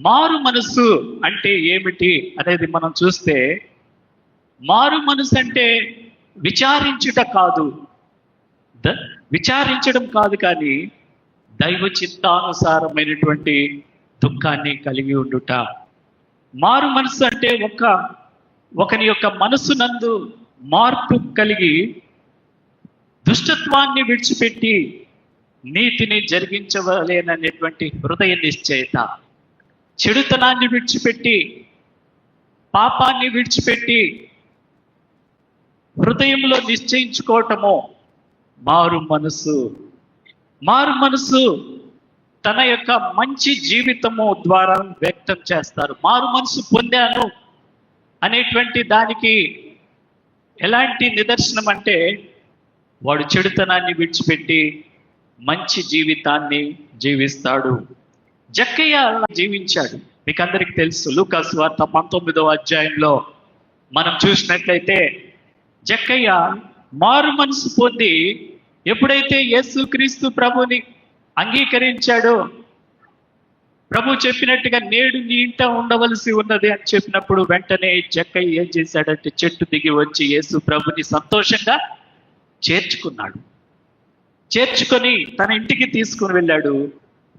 మారు మనసు అంటే ఏమిటి అనేది మనం చూస్తే, మారు మనసు అంటే విచారించుట కాదు, విచారించడం కాదు, కానీ దైవ చిత్తానుసారమైనటువంటి దుఃఖాన్ని కలిగి ఉండుట. మారు మనసు అంటే ఒకని యొక్క మనసునందు మార్పు కలిగి దుష్టత్వాన్ని విడిచిపెట్టి నీతిని జరిగించవలేననేటువంటి హృదయ నిశ్చయత, చెడుతనాన్ని విడిచిపెట్టి పాపాన్ని విడిచిపెట్టి హృదయంలో నిశ్చయించుకోవటము మారు మనసు. మారు మనసు తన యొక్క మంచి జీవితము ద్వారా వ్యక్తం చేస్తారు. మారు మనసు పొందాను అనేటువంటి దానికి ఎలాంటి నిదర్శనం అంటే, వాడు చెడుతనాన్ని విడిచిపెట్టి మంచి జీవితాన్ని జీవిస్తాడు. జక్కయ్య అలా జీవించాడు. మీకు అందరికి తెలుసు, లూకా సువార్త 19వ అధ్యాయంలో మనం చూసినట్లయితే, జక్కయ్య మారు మనసు పొంది ఎప్పుడైతే యేసుక్రీస్తు ప్రభుని అంగీకరించాడో, ప్రభు చెప్పినట్టుగా నేడు నీ ఇంట ఉండవలసి ఉన్నది అని చెప్పినప్పుడు వెంటనే జక్కయ్య ఏం చేశాడంటే చెట్టు దిగి వచ్చి యేసు ప్రభుని సంతోషంగా చేర్చుకున్నాడు. చేర్చుకొని తన ఇంటికి తీసుకుని వెళ్ళాడు.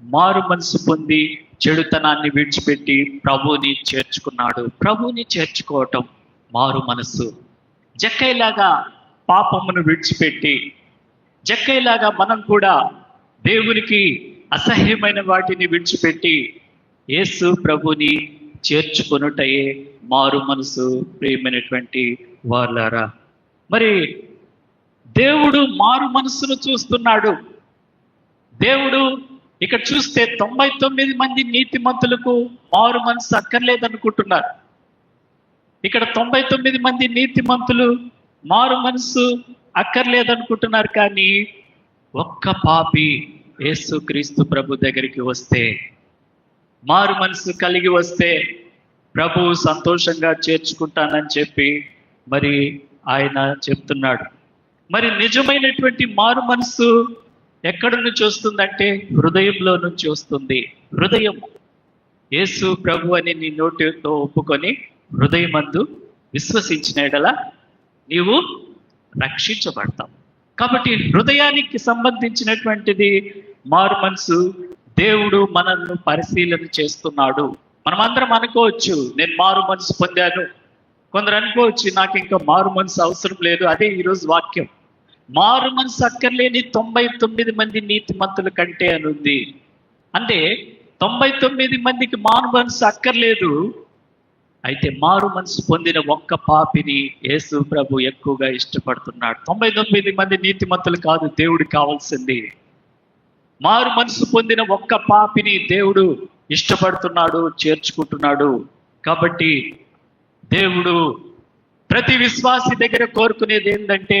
మారు మనసు పొంది చెడుతనాన్ని విడిచిపెట్టి ప్రభుని చేర్చుకున్నాడు. ప్రభుని చేర్చుకోవటం మారు మనసు. జక్కయ్యలాగా పాపమును విడిచిపెట్టి, జక్కయ్యలాగా మనం కూడా దేవునికి అసహ్యమైన వాటిని విడిచిపెట్టి యేసు ప్రభుని చేర్చుకొనుటయే మారు మనసు. ప్రియమైనటువంటి వారులారా, మరి దేవుడు మారు మనసును చూస్తున్నాడు. దేవుడు ఇక్కడ చూస్తే 99 మంది నీతిమంతులకు మారు మనసు అక్కర్లేదనుకుంటున్నారు. ఇక్కడ 99 మంది నీతిమంతులు మారు మనసు అక్కర్లేదనుకుంటున్నారు. కానీ ఒక్క పాపి యేసుక్రీస్తు ప్రభు దగ్గరికి వస్తే, మారు మనసు కలిగి వస్తే ప్రభు సంతోషంగా చేర్చుకుంటానని చెప్పి మరి ఆయన చెప్తున్నాడు. మరి నిజమైనటువంటి మారు మనసు ఎక్కడి నుంచి వస్తుందంటే హృదయంలో నుంచి వస్తుంది. హృదయం. యేసు ప్రభు అని నీ నోటితో ఒప్పుకొని హృదయమందు విశ్వసించిన యెడల నీవు రక్షించబడతావు. కాబట్టి హృదయానికి సంబంధించినటువంటిది మారు మనసు. దేవుడు మనల్ని పరిశీలన చేస్తున్నాడు. మనమందరం అనుకోవచ్చు, నేను మారు మనసు పొందాను. కొందరు అనుకోవచ్చు, నాకు ఇంకా మారు మనసు అవసరం లేదు. అదే ఈరోజు వాక్యం. మారు మనసు అక్కర్లేని 99 మంది నీతిమంతుల కంటే అని ఉంది. అంటే 99 మందికి మారు మనసు అక్కర్లేదు. అయితే మారు మనసు పొందిన ఒక్క పాపిని యేసు ప్రభు ఎక్కువగా ఇష్టపడుతున్నాడు. 99 మంది నీతిమంతులు కాదు దేవుడికి కావాల్సింది. మారు మనసు పొందిన ఒక్క పాపిని దేవుడు ఇష్టపడుతున్నాడు, చేర్చుకుంటున్నాడు. కాబట్టి దేవుడు ప్రతి విశ్వాసి దగ్గర కోరుకునేది ఏంటంటే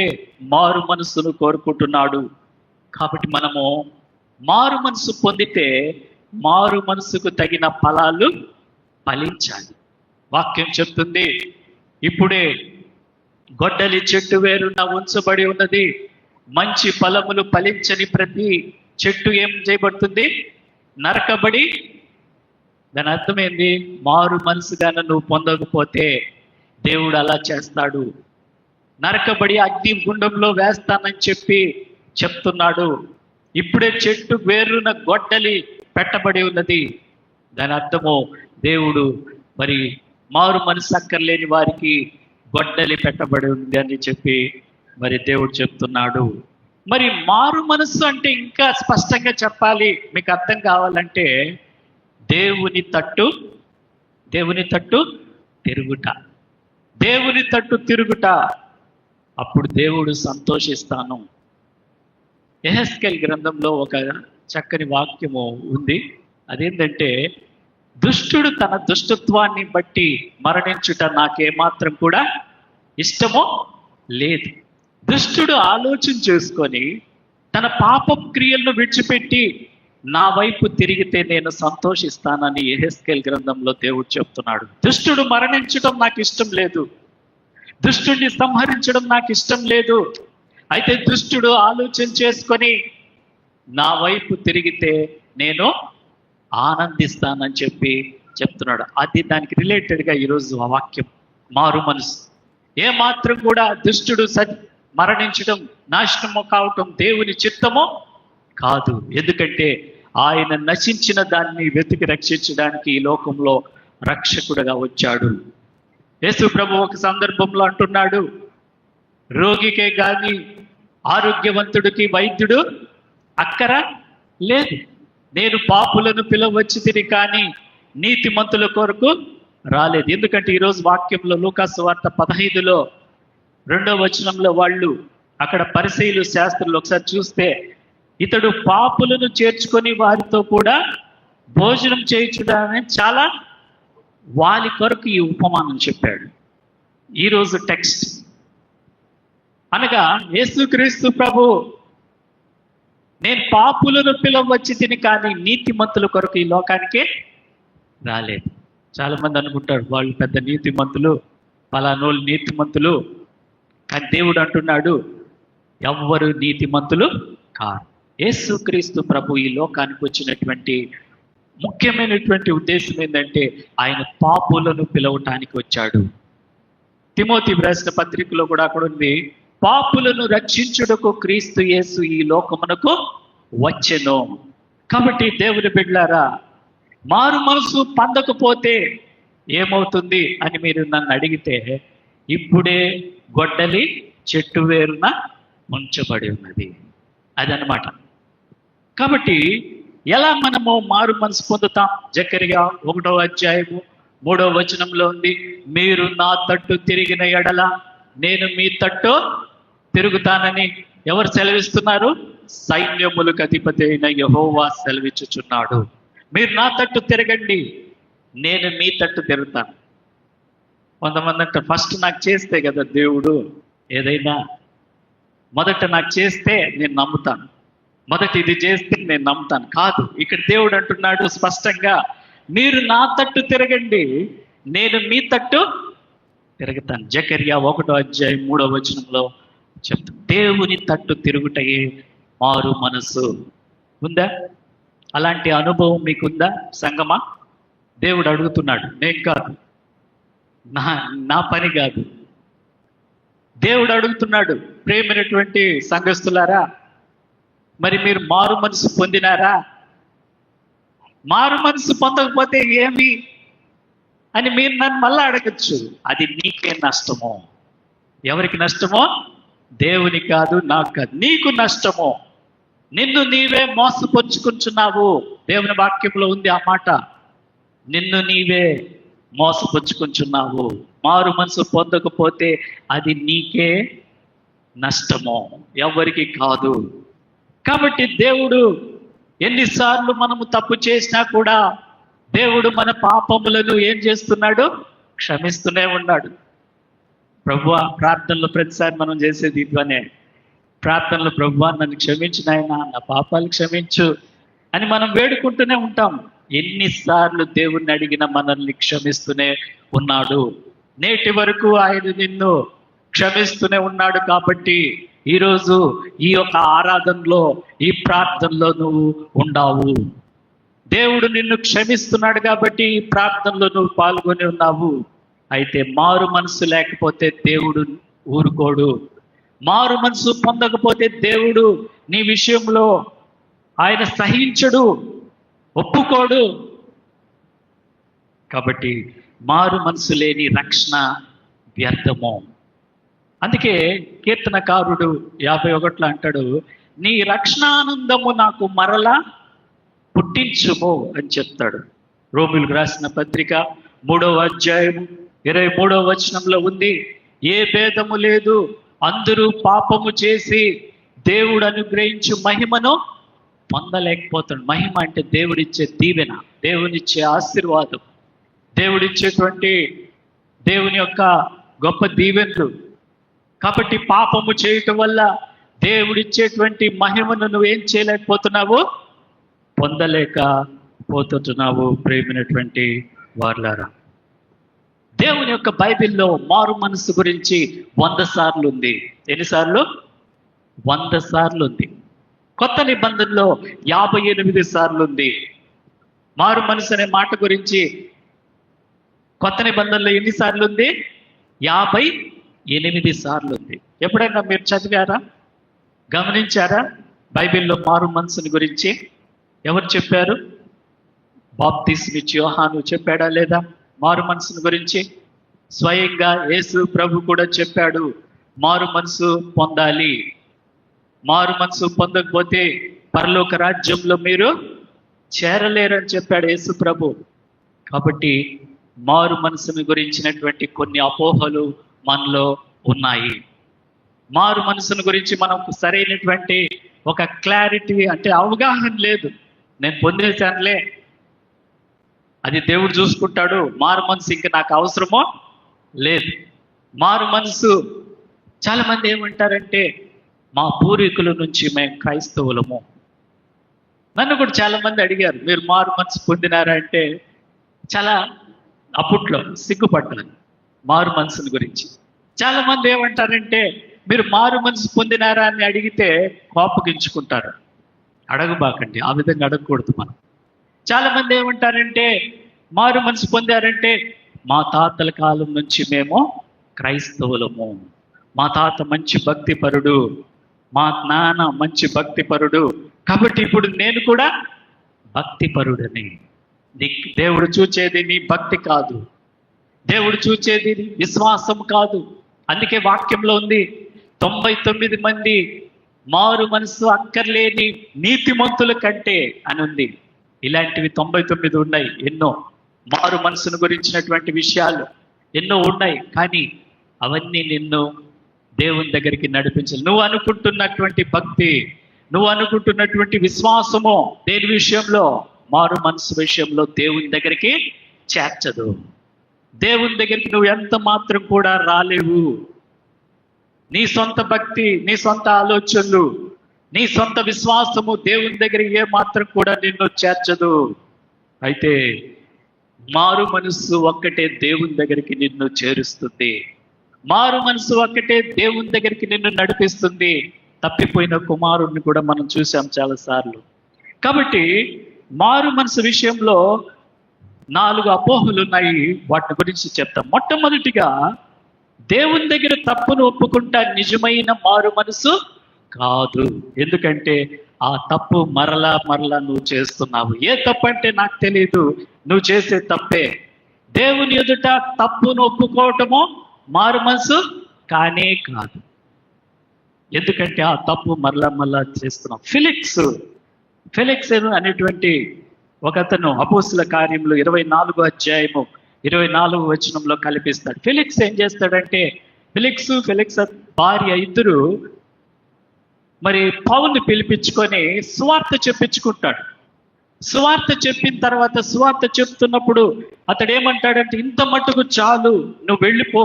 మారు మనసును కోరుకుంటున్నాడు. కాబట్టి మనము మారు మనసు పొందితే మారు మనసుకు తగిన ఫలాలు ఫలించాలి. వాక్యం చెప్తుంది, ఇప్పుడే గొడ్డలి చెట్టు వేరున ఉంచబడి ఉన్నది. మంచి ఫలములు ఫలించని ప్రతి చెట్టు ఏం చేయబడుతుంది? నరకబడి. దాని అర్థమైంది, మారు మనసుగాన నువ్వు పొందకపోతే దేవుడు అలా చేస్తాడు. నరకబడి అగ్ని గుండంలో వేస్తానని చెప్పి చెప్తున్నాడు. ఇప్పుడే చెట్టు వేరున గొడ్డలి పెట్టబడి ఉన్నది. దాని అర్థము దేవుడు మరి మారు మనసు అక్కర్లేని వారికి గొడ్డలి పెట్టబడి ఉంది అని చెప్పి మరి దేవుడు చెప్తున్నాడు. మరి మారు మనసు అంటే ఇంకా స్పష్టంగా చెప్పాలి, మీకు అర్థం కావాలంటే దేవుని తట్టు తిరుగుట. దేవుని తట్టు తిరుగుట. అప్పుడు దేవుడు సంతోషిస్తాను. యెహెజ్కేలు గ్రంథంలో ఒక చక్కని వాక్యము ఉంది. అదేంటంటే, దుష్టుడు తన దుష్టత్వాన్ని బట్టి మరణించుట నాకేమాత్రం కూడా ఇష్టమో లేదు. దుష్టుడు ఆలోచన చేసుకొని తన పాప క్రియలను విడిచిపెట్టి నా వైపు తిరిగితే నేను సంతోషిస్తానని యెహెజ్కేలు గ్రంథంలో దేవుడు చెప్తున్నాడు. దుష్టుడు మరణించడం నాకు ఇష్టం లేదు, దుష్టుడిని సంహరించడం నాకు ఇష్టం లేదు. అయితే దుష్టుడు ఆలోచన చేసుకొని నా వైపు తిరిగితే నేను ఆనందిస్తానని చెప్పి చెప్తున్నాడు. అది దానికి రిలేటెడ్గా ఈరోజు ఆ వాక్యం. మారు మనసు. ఏ మాత్రం కూడా దుష్టుడు మరణించడం, నాశనము కావటం దేవుని చిత్తమో కాదు. ఎందుకంటే ఆయన నశించిన దాన్ని వెతికి రక్షించడానికి ఈ లోకంలో రక్షకుడుగా వచ్చాడు. యేసు ప్రభు ఒక సందర్భంలో అంటున్నాడు, రోగికే గాని ఆరోగ్యవంతుడికి వైద్యుడు అక్కర లేదు. నేను పాపులను పిలవచ్చి కానీ నీతిమంతుల కొరకు రాలేదు. ఎందుకంటే ఈరోజు వాక్యంలో లూకాసు వార్త 15లో 2వ వచనంలో వాళ్ళు అక్కడ పరిసయ్యులు శాస్త్రులు ఒకసారి చూస్తే, ఇతడు పాపులను చేర్చుకొని వారితో కూడా భోజనం చేయించడాన్ని చాలా వాళ్ళ కొరకు ఈ ఉపమానం చెప్పాడు. ఈరోజు టెక్స్ట్ అనగా యేసుక్రీస్తు ప్రభు, నేను పాపులను పిలవచ్చి తిని కానీ నీతిమంతుల కొరకు ఈ లోకానికే రాలేదు. చాలా మంది అనుకుంటారు వాళ్ళు పెద్ద నీతిమంతులు, పలానోళ్ళు నీతిమంతులు. కానీ దేవుడు అంటున్నాడు, ఎవ్వరు నీతిమంతులు కాదు. యేసుక్రీస్తు ప్రభు ఈ లోకానికి వచ్చినటువంటి ముఖ్యమైనటువంటి ఉద్దేశం ఏంటంటే ఆయన పాపులను పిలవటానికి వచ్చాడు. తిమోతి రాసిన పత్రికలో కూడా అక్కడ ఉంది, పాపులను రక్షించుటకు క్రీస్తు యేసు ఈ లోకమునకు వచ్చెను. కాబట్టి దేవుని బిడ్డలారా, మారు మనసు పొందకపోతే ఏమవుతుంది అని మీరు నన్ను అడిగితే, ఇప్పుడే గొడ్డలి చెట్టు వేరున ఉంచబడి ఉన్నది. అదనమాట. కాబట్టి ఎలా మనము మారు మనసు పొందుతాం? జకర్యా 1వ అధ్యాయము 3వ వచనంలో ఉంది, మీరు నా తట్టు తిరిగిన ఎడల నేను మీ తట్టు తిరుగుతానని ఎవరు సెలవిస్తున్నారు? సైన్యములకు అధిపతి అయిన యెహోవా సెలవిచ్చుచున్నాడు. మీరు నా తట్టు తిరగండి, నేను మీ తట్టు తిరుగుతాను. కొంతమంది అంటే ఫస్ట్ నాకు చేస్తే కదా దేవుడు ఏదైనా, మొదట నాకు చేస్తే నేను నమ్ముతాను, మొదట ఇది చేస్తే నేను నమ్ముతాను. కాదు, ఇక్కడ దేవుడు అంటున్నాడు స్పష్టంగా, మీరు నా తట్టు తిరగండి, నేను మీ తట్టు తిరుగుతాను. జకర్యా 1వ అధ్యాయం 3వ వచనంలో చెప్తాను. దేవుని తట్టు తిరుగుటయే మారు మనసు. ఉందా? అలాంటి అనుభవం మీకుందా సంగమా? దేవుడు అడుగుతున్నాడు, నేను కాదు, నా పని కాదు. దేవుడు అడుగుతున్నాడు, ప్రేమైనటువంటి సంఘస్థులారా, మరి మీరు మారు మనసు పొందినారా? మారు మనసు పొందకపోతే ఏమి అని మీరు నన్ను మళ్ళా అడగచ్చు. అది నీకే నష్టమో. ఎవరికి నష్టమో? దేవుని కాదు, నాకు కాదు, నీకు నష్టమో. నిన్ను నీవే మోసపుచ్చుకుంటున్నావు. దేవుని వాక్యంలో ఉంది ఆ మాట, నిన్ను నీవే మోసపుచ్చుకుంటున్నావు. మారు మనసు పొందకపోతే అది నీకే నష్టమో, ఎవరికి కాదు. కాబట్టి దేవుడు ఎన్నిసార్లు మనము తప్పు చేసినా కూడా దేవుడు మన పాపములను ఏం చేస్తున్నాడు? క్షమిస్తూనే ఉన్నాడు. ప్రభువా, ప్రార్థనలో ప్రతిసారి మనం చేసేది ఇదివనే, ప్రార్థనలో ప్రభువా నన్ను క్షమించు నాయనా, నా పాపాలు క్షమించు అని మనం వేడుకుంటూనే ఉంటాం. ఎన్నిసార్లు దేవుణ్ణి అడిగినా మనల్ని క్షమిస్తూనే ఉన్నాడు. నేటి వరకు ఆయన నిన్ను క్షమిస్తూనే ఉన్నాడు. కాబట్టి ఈరోజు ఈ యొక్క ఆరాధనలో, ఈ ప్రార్థనలో నువ్వు ఉండావు. దేవుడు నిన్ను క్షమిస్తున్నాడు కాబట్టి ఈ ప్రార్థనలో నువ్వు పాల్గొని ఉన్నావు. అయితే మారు మనసు లేకపోతే దేవుడు ఊరుకోడు. మారు మనసు పొందకపోతే దేవుడు నీ విషయంలో ఆయన సహించడు, ఒప్పుకోడు. కాబట్టి మారు మనసు లేని రక్షణ వ్యర్థము. అందుకే కీర్తనకారుడు 51లో అంటాడు, నీ రక్షణానందము నాకు మరలా పుట్టించుము అని చెప్తాడు. రోమిలకు రాసిన పత్రిక 3వ అధ్యాయం 23వ వచనంలో ఉంది, ఏ భేదము లేదు, అందరూ పాపము చేసి దేవుడు అనుగ్రహించు మహిమను పొందలేకపోతాడు. మహిమ అంటే దేవుడిచ్చే దీవెన, దేవునిచ్చే ఆశీర్వాదం, దేవుడిచ్చేటువంటి దేవుని యొక్క గొప్ప దీవెనలు. కాబట్టి పాపము చేయటం వల్ల దేవుడిచ్చేటువంటి మహిమను నువ్వేం చేయలేకపోతున్నావు, పొందలేకపోతున్నావు. ప్రేమైనటువంటి వార్లారా, దేవుని యొక్క బైబిల్లో మారు మనసు గురించి 100 సార్లు ఉంది. ఎన్నిసార్లు? 100 సార్లు ఉంది. కొత్త నిబంధనలో 58 సార్లు ఉంది. మారు మనసు అనే మాట గురించి కొత్త నిబంధనలో ఎన్నిసార్లు ఉంది? 58 సార్లు ఉంది. ఎప్పుడైనా మీరు చదివారా, గమనించారా? బైబిల్లో మారు మనసుని గురించి ఎవరు చెప్పారు? బాప్తిస్మిచ్చి యోహాను చెప్పాడా లేదా? మారు మనసుని గురించి స్వయంగా యేసు ప్రభు కూడా చెప్పాడు, మారు మనసు పొందాలి, మారు మనసు పొందకపోతే పరలోక రాజ్యంలో మీరు చేరలేరని చెప్పాడు యేసు ప్రభు. కాబట్టి మారు మనసుని గురించినటువంటి కొన్ని అపోహలు మనలో ఉన్నాయి. మారు మనసుని గురించి మనకు సరైనటువంటి ఒక క్లారిటీ అంటే అవగాహన లేదు. నేను పొందేశానులే, అది దేవుడు చూసుకుంటాడు, మారు మనసు ఇంకా నాకు అవసరమో లేదు. మారు మనసు చాలా మంది ఏమంటారంటే, మా పూర్వీకుల నుంచి మేము క్రైస్తవులము. నన్ను కూడా చాలా మంది అడిగారు, మీరు మారు మనసు పొందినారా అంటే చాలా అప్పట్లో సిగ్గుపడ్డాను మారు మనసుని గురించి. చాలా మంది ఏమంటారంటే, మీరు మారు మనసు పొందినారా అని అడిగితే కోపగించుకుంటారు. అడగబాకండి, ఆ విధంగా అడగకూడదు మనం. చాలా మంది ఏమంటారంటే, మారు మనసు పొందారంటే మా తాతల కాలం నుంచి మేము క్రైస్తవులము, మా తాత మంచి భక్తిపరుడు, మా నాన్న మంచి భక్తిపరుడు, కాబట్టి ఇప్పుడు నేను కూడా భక్తిపరుడని. దేవుడు చూచేది నీ భక్తి కాదు, దేవుడు చూచేది విశ్వాసం కాదు. అందుకే వాక్యంలో ఉంది, 99 మంది మారు మనసు అక్కర్లేని నీతిమంతుల కంటే అని ఉంది. ఇలాంటివి 99 ఉన్నాయి. ఎన్నో మారు మనసును గురించినటువంటి విషయాలు ఎన్నో ఉన్నాయి. కానీ అవన్నీ నిన్ను దేవుని దగ్గరికి నడిపించాలి. నువ్వు అనుకుంటున్నటువంటి భక్తి, నువ్వు అనుకుంటున్నటువంటి విశ్వాసము దేని విషయంలో? మారు మనసు విషయంలో దేవుని దగ్గరికి చేర్చదు. దేవుని దగ్గరికి నువ్వు ఎంత మాత్రం కూడా రాలేవు. నీ సొంత భక్తి, నీ సొంత ఆలోచనలు, నీ సొంత విశ్వాసము దేవుని దగ్గర ఏ మాత్రం కూడా నిన్ను చేర్చదు. అయితే మారు మనసు ఒక్కటే దేవుని దగ్గరికి నిన్ను చేరుస్తుంది. మారు మనసు ఒక్కటే దేవుని దగ్గరికి నిన్ను నడిపిస్తుంది. తప్పిపోయిన కుమారుణ్ణి కూడా మనం చూసాం చాలాసార్లు. కాబట్టి మారు మనసు విషయంలో 4 అపోహలు ఉన్నాయి. వాటి గురించి చెప్తాం. మొట్టమొదటిగా, దేవుని దగ్గర తప్పును ఒప్పుకుంటా నిజమైన మారు మనసు కాదు. ఎందుకంటే ఆ తప్పు మరలా నువ్వు చేస్తున్నావు. ఏ తప్పు అంటే నాకు తెలియదు, నువ్వు చేసే తప్పే. దేవుని ఎదుట తప్పును ఒప్పుకోవటము మారు మనసు కానే కాదు. ఎందుకంటే ఆ తప్పు మరలా చేస్తున్నాం. ఫెలిక్స్ అనేటువంటి ఒకతను అపోస్తుల కార్యములు 24వ అధ్యాయము 24వ వచనంలో కల్పిస్తాడు. ఫెలిక్స్ ఏం చేస్తాడంటే, ఫెలిక్స్ భార్య ఇద్దరు మరి పౌలుని పిలిపించుకొని సువార్త చెప్పించుకుంటాడు. సువార్త చెప్పిన తర్వాత సువార్త చెప్తున్నప్పుడు అతడు ఏమంటాడంటే, ఇంత మట్టుకు చాలు, నువ్వు వెళ్ళిపో.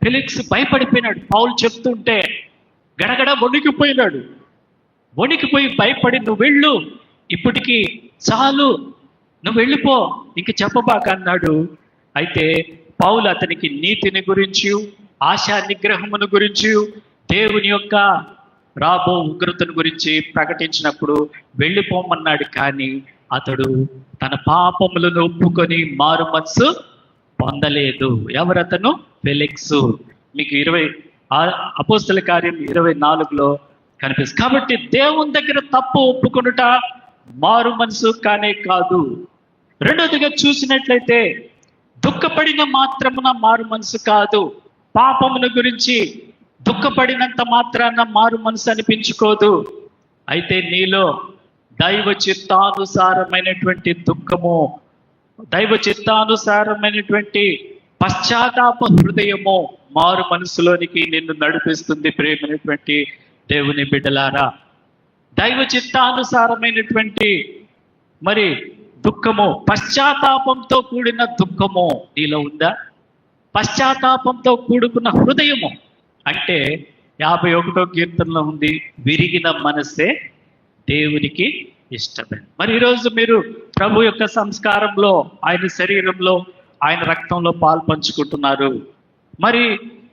ఫెలిక్స్ భయపడిపోయినాడు. పౌలు చెప్తుంటే గడగడ వణికిపోయి భయపడి, నువ్వు వెళ్ళు, ఇప్పటికి చాలు, నువ్వు వెళ్ళిపో, ఇంక చెప్పబాక అన్నాడు. అయితే పౌలు అతనికి నీతిని గురించి, ఆశా నిగ్రహమును గురించి, దేవుని యొక్క రాబో ఉగ్రతను గురించి ప్రకటించినప్పుడు వెళ్ళిపోమన్నాడు. కానీ అతడు తన పాపములను ఒప్పుకొని మారు మనసు పొందలేదు. ఎవరతను? ఫెలిక్స్. మీకు అపోస్తల కార్యం 24లో కనిపిస్తుంది. కాబట్టి దేవుని దగ్గర తప్పు ఒప్పుకొనుట మారు మనసు కానే కాదు. రెండోదిగా చూసినట్లయితే, దుఃఖపడిన మాత్రమున మారు మనసు కాదు. పాపముల గురించి దుఃఖపడినంత మాత్రాన మారు మనసు అనిపించుకోదు. అయితే నీలో దైవ చిత్తానుసారమైనటువంటి దుఃఖము, దైవ చిత్తానుసారమైనటువంటి పశ్చాత్తాప హృదయము మారు మనసులోనికి నిన్ను నడిపిస్తుంది. ప్రేమైనటువంటి దేవుని బిడ్డలారా, దైవ చిత్తానుసారమైనటువంటి మరి దుఃఖము, పశ్చాత్తాపంతో కూడిన దుఃఖము నీలో ఉందా? పశ్చాత్తాపంతో కూడుకున్న హృదయము అంటే 51వ కీర్తనలో ఉంది, విరిగిన మనసే దేవునికి ఇష్టమే. మరి ఈరోజు మీరు ప్రభు యొక్క సంస్కారంలో, ఆయన శరీరంలో, ఆయన రక్తంలో పాలు పంచుకుంటున్నారు. మరి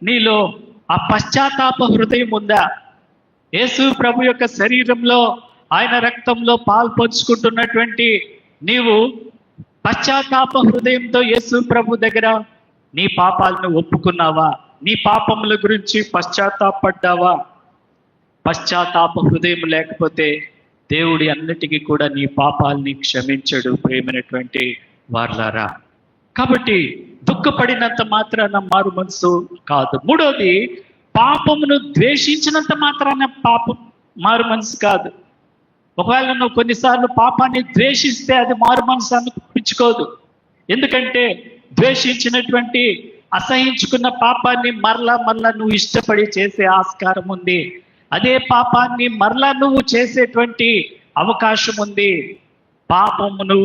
నీలో ఆ పశ్చాత్తాప హృదయం ఉందా? యేసు ప్రభు యొక్క శరీరంలో, ఆయన రక్తంలో పాలు పంచుకుంటున్నటువంటి నీవు పశ్చాత్తాప హృదయంతో యేసు ప్రభు దగ్గర నీ పాపాలను ఒప్పుకున్నావా? నీ పాపముల గురించి పశ్చాత్తాపడ్డావా? పశ్చాత్తాప హృదయం లేకపోతే దేవుడి అన్నిటికీ కూడా నీ పాపాలని క్షమించడు ప్రేమైనటువంటి వార్లారా. కాబట్టి దుఃఖపడినంత మాత్రాన మారు మనసు కాదు. మూడోది, పాపమును ద్వేషించినంత మాత్రాన పాపం మారు మనసు కాదు. ఒకవేళ నువ్వు కొన్నిసార్లు పాపాన్ని ద్వేషిస్తే అది మారు మనసు అనిపించుకోదు. ఎందుకంటే ద్వేషించినటువంటి అసహించుకున్న పాపాన్ని మరలా నువ్వు ఇష్టపడి చేసే ఆస్కారం ఉంది. అదే పాపాన్ని మరలా నువ్వు చేసేటువంటి అవకాశం ఉంది. పాపమును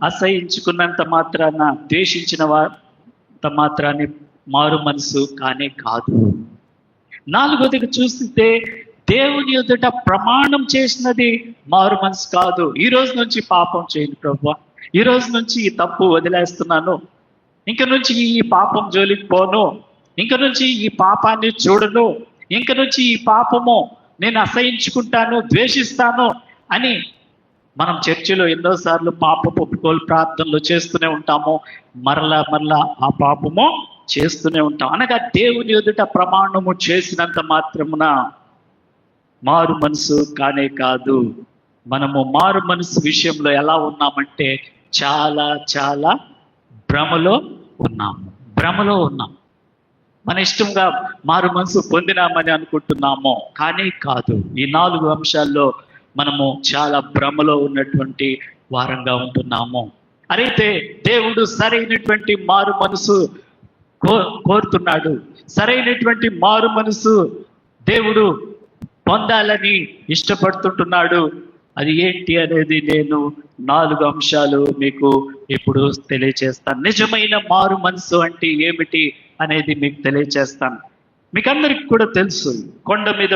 అసహించుకున్నంత మాత్రాన, ద్వేషించిన అంత మాత్రాన్ని మారు మనసు కానే కాదు. నాలుగోదిగా చూస్తే దేవుని ఎదుట ప్రమాణం చేసినది మారు మనసు కాదు. ఈ రోజు నుంచి పాపం చేయను ప్రభువా, ఈ రోజు నుంచి ఈ తప్పు వదిలేస్తున్నాను, ఇంక నుంచి ఈ పాపం జోలికి పోను, ఇంక నుంచి ఈ పాపాన్ని చూడను, ఇంక నుంచి ఈ పాపము నేను అసహించుకుంటాను, ద్వేషిస్తాను అని మనం చర్చిలో ఎన్నోసార్లు పాప ఒప్పుకోలు ప్రార్థనలు చేస్తూనే ఉంటాము. మరలా ఆ పాపము చేస్తూనే ఉంటాం. అనగా దేవుని ఎదుట ప్రమాణము చేసినంత మాత్రమున మారు మనసు కానే కాదు. మనము మారు మనసు విషయంలో ఎలా ఉన్నామంటే చాలా భ్రమలో ఉన్నాం. మన ఇష్టంగా మారు మనసు పొందినామని అనుకుంటున్నాము, కానీ కాదు. ఈ 4 అంశాల్లో మనము చాలా భ్రమలో ఉన్నటువంటి వారంగా ఉంటున్నాము. అయితే దేవుడు సరైనటువంటి మారు మనసు కోరుతున్నాడు. సరైనటువంటి మారు మనసు దేవుడు పొందాలని ఇష్టపడుతుంటున్నాడు. అది ఏంటి అనేది నేను 4 అంశాలు మీకు ఇప్పుడు తెలియచేస్తాను. నిజమైన మారు మనసు అంటే ఏమిటి అనేది మీకు తెలియచేస్తాను. మీకు అందరికి కూడా తెలుసు కొండ మీద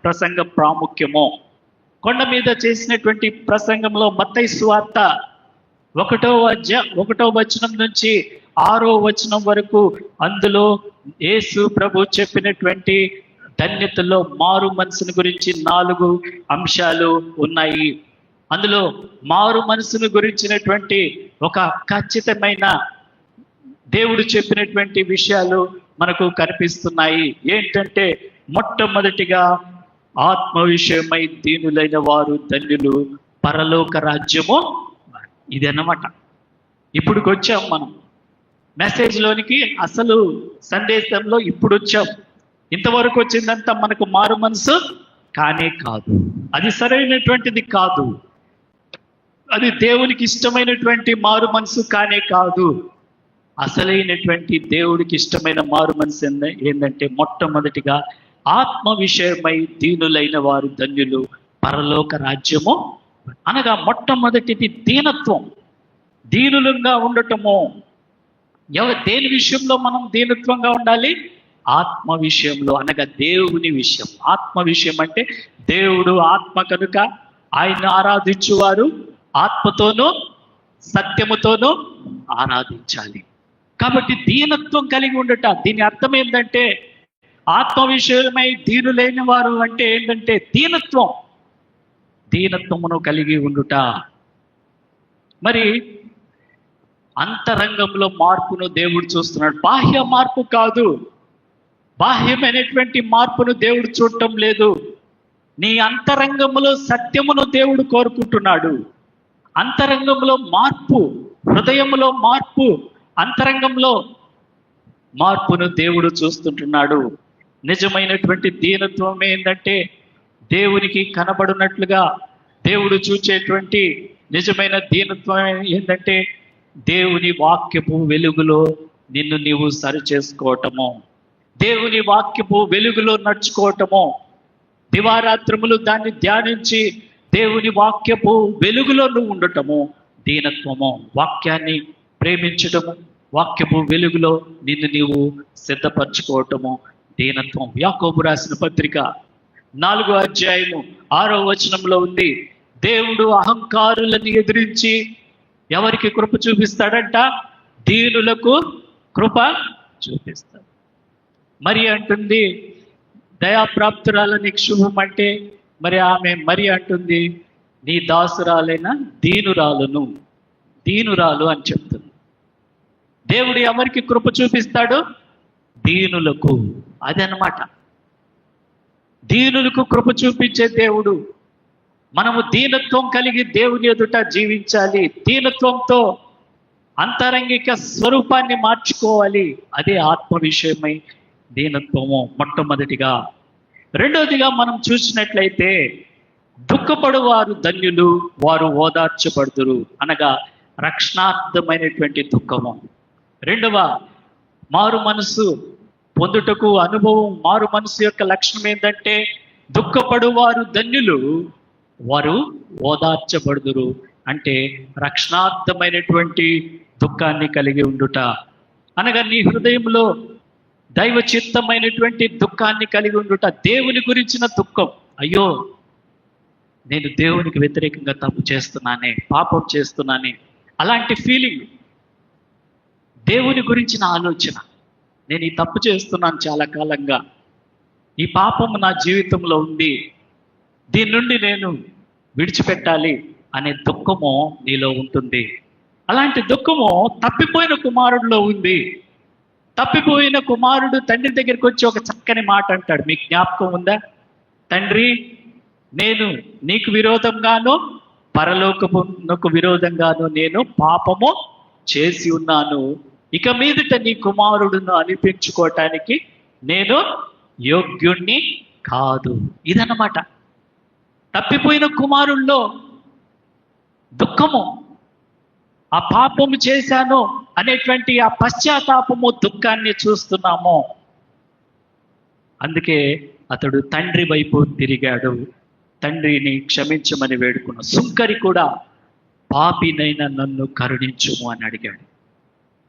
ప్రసంగం ప్రాముఖ్యము. కొండ మీద చేసినటువంటి ప్రసంగంలో మత్తయి సువార్త 1వ వచనం నుంచి 6వ వచనం వరకు అందులో యేసు ప్రభు చెప్పినటువంటి ధన్యతలో మారు మనసుని గురించి 4 అంశాలు ఉన్నాయి. అందులో మారు మనసును గురించినటువంటి ఒక ఖచ్చితమైన దేవుడు చెప్పినటువంటి విషయాలు మనకు కనిపిస్తున్నాయి. ఏంటంటే మొట్టమొదటిగా ఆత్మ విషయమై దీనులైన వారు ధన్యులు, పరలోక రాజ్యము. ఇది అన్నమాట. ఇప్పుడుకి వచ్చాం మనం మెసేజ్లోనికి, అసలు సందేశంలో ఇప్పుడు వచ్చాం. ఇంతవరకు వచ్చిందంతా మనకు మారు మనసు కానే కాదు. అది సరైనటువంటిది కాదు. అది దేవునికి ఇష్టమైనటువంటి మారు మనసు కానే కాదు. అసలైనటువంటి దేవుడికి ఇష్టమైన మారు మనసు ఏంటంటే మొట్టమొదటిగా ఆత్మ విషయమై దీనులైన వారు ధన్యులు, పరలోక రాజ్యము. అనగా మొట్టమొదటిది దీనత్వం, దీనులంగా ఉండటము. దేని విషయంలో మనం దీనత్వంగా ఉండాలి? ఆత్మ విషయంలో, అనగా దేవుని విషయం. ఆత్మ విషయం అంటే దేవుడు ఆత్మ కనుక ఆయన ఆరాధించువారు ఆత్మతోనూ సత్యముతోనూ ఆరాధించాలి. కాబట్టి దీనత్వం కలిగి ఉండట. దీని అర్థం ఏంటంటే ఆత్మ విషయమై దీనులైన వారు అంటే ఏంటంటే దీనత్వమును కలిగి ఉండుట. మరి అంతరంగంలో మార్పును దేవుడు చూస్తున్నాడు, బాహ్య మార్పు కాదు. బాహ్యమైనటువంటి మార్పును దేవుడు చూడటం లేదు. నీ అంతరంగంలో సత్యమును దేవుడు కోరుకుంటున్నాడు. అంతరంగంలో మార్పు, హృదయంలో మార్పు, అంతరంగంలో మార్పును దేవుడు చూస్తుంటున్నాడు. నిజమైనటువంటి దీనత్వం ఏంటంటే దేవునికి కనబడినట్లుగా దేవుడు చూచేటువంటి నిజమైన దీనత్వం ఏంటంటే దేవుని వాక్యపు వెలుగులో నిన్ను నీవు సరి చేసుకోవటము, దేవుని వాక్యపు వెలుగులో నడుచుకోవటము, దివారాత్రములు దాన్ని ధ్యానించి దేవుని వాక్యపు వెలుగులో నువ్వు ఉండటము దీనత్వము. వాక్యాన్ని ప్రేమించటము, వాక్యపు వెలుగులో నిన్ను నీవు సిద్ధపరచుకోవటము దీనత్వం. యాకోబు రాసిన పత్రిక 4వ అధ్యాయము 6వ వచనంలో ఉంది, దేవుడు అహంకారులను ఎదిరించి ఎవరికి కృప చూపిస్తాడంట? దీనులకు కృప చూపిస్తాడు. మరి అంటుంది దయాప్రాప్తురాలని శుభం అంటే, మరి ఆమె మరి అంటుంది నీ దాసురాలైన దీనురాలను. దీనురాలు అని చెప్తుంది. దేవుడు ఎవరికి కృప చూపిస్తాడు? దీనులకు. అదనమాట, దీనులకు కృప చూపించే దేవుడు. మనము దీనత్వం కలిగి దేవుని ఎదుట జీవించాలి. దీనత్వంతో అంతరంగిక స్వరూపాన్ని మార్చుకోవాలి. అదే ఆత్మ విషయమై దీనత్వము మొట్టమొదటిగా. రెండవదిగా మనం చూసినట్లయితే దుఃఖపడువారు ధన్యులు, వారు ఓదార్చబడుదురు, అనగా రక్షణార్థమైనటువంటి దుఃఖము. రెండవ మారు మనసు పొందుటకు అనుభవం, మారు మనసు యొక్క లక్షణం ఏంటంటే దుఃఖపడువారు ధన్యులు, వారు ఓదార్చబడుదురు. అంటే రక్షణార్థమైనటువంటి దుఃఖాన్ని కలిగి ఉండుట, అనగా నీ హృదయంలో దైవ చిత్తమైనటువంటి దుఃఖాన్ని కలిగి ఉండుట. దేవుని గురించిన దుఃఖం, అయ్యో నేను దేవునికి వ్యతిరేకంగా తప్పు చేస్తున్నానే, పాపం చేస్తున్నానే, అలాంటి ఫీలింగ్. దేవుని గురించిన ఆలోచన, నేను ఈ తప్పు చేస్తున్నాను చాలా కాలంగా, ఈ పాపము నా జీవితంలో ఉంది, దీని నుండి నేను విడిచిపెట్టాలి అనే దుఃఖము నీలో ఉంటుంది. అలాంటి దుఃఖము తప్పిపోయిన కుమారుడిలో ఉంది. తప్పిపోయిన కుమారుడు తండ్రి దగ్గరికి వచ్చి ఒక చక్కని మాట అంటాడు. మీకు జ్ఞాపకం ఉందా? తండ్రి, నేను నీకు విరోధంగాను పరలోకమునకు విరోధంగాను నేను పాపము చేసి ఉన్నాను. ఇక మీదట నీ కుమారుడును అనిపించుకోవటానికి నేను యోగ్యుణ్ణి కాదు. ఇదన్నమాట తప్పిపోయిన కుమారుల్లో దుఃఖము. ఆ పాపము చేశాను అనేటువంటి ఆ పశ్చాత్తాపము, దుఃఖాన్ని చూస్తున్నాము. అందుకే అతడు తండ్రి వైపు తిరిగాడు, తండ్రిని క్షమించమని వేడుకున్నాడు. సుంకరి కూడా పాపినైన నన్ను కరుణించుము అని అడిగాడు.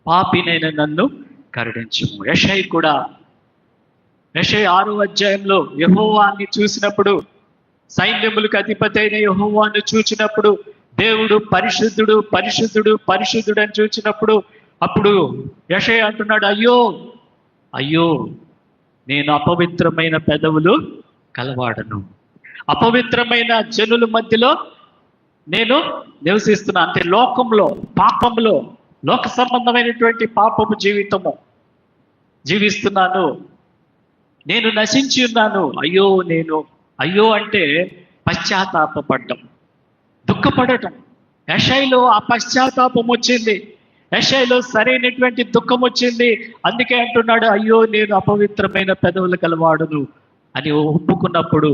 పాపినైన నన్ను కరుణించుము. యెషయా కూడా, యెషయా 6వ అధ్యాయంలో యెహోవాని చూసినప్పుడు, సైన్యములకు అధిపతి అయిన యెహోవాను చూచినప్పుడు, దేవుడు పరిశుద్ధుడు పరిశుద్ధుడు పరిశుద్ధుడు అని చూచినప్పుడు, అప్పుడు యెషయా అంటున్నాడు, అయ్యో అయ్యో నేను అపవిత్రమైన పెదవులు కలవాడను, అపవిత్రమైన జనుల మధ్యలో నేను నివసిస్తున్నా. అంటే లోకంలో, పాపంలో, లోక సంబంధమైనటువంటి పాపము జీవితము జీవిస్తున్నాను, నేను నశించి ఉన్నాను. అయ్యో నేను, అయ్యో అంటే పశ్చాత్తాపపడ్డం, దుఃఖపడటం. యెషయాలో ఆ పశ్చాత్తాపం వచ్చింది, యెషయాలో సరైనటువంటి దుఃఖం వచ్చింది. అందుకే అంటున్నాడు, అయ్యో నేను అపవిత్రమైన పెదవులు కలవాడును అని ఒప్పుకున్నప్పుడు,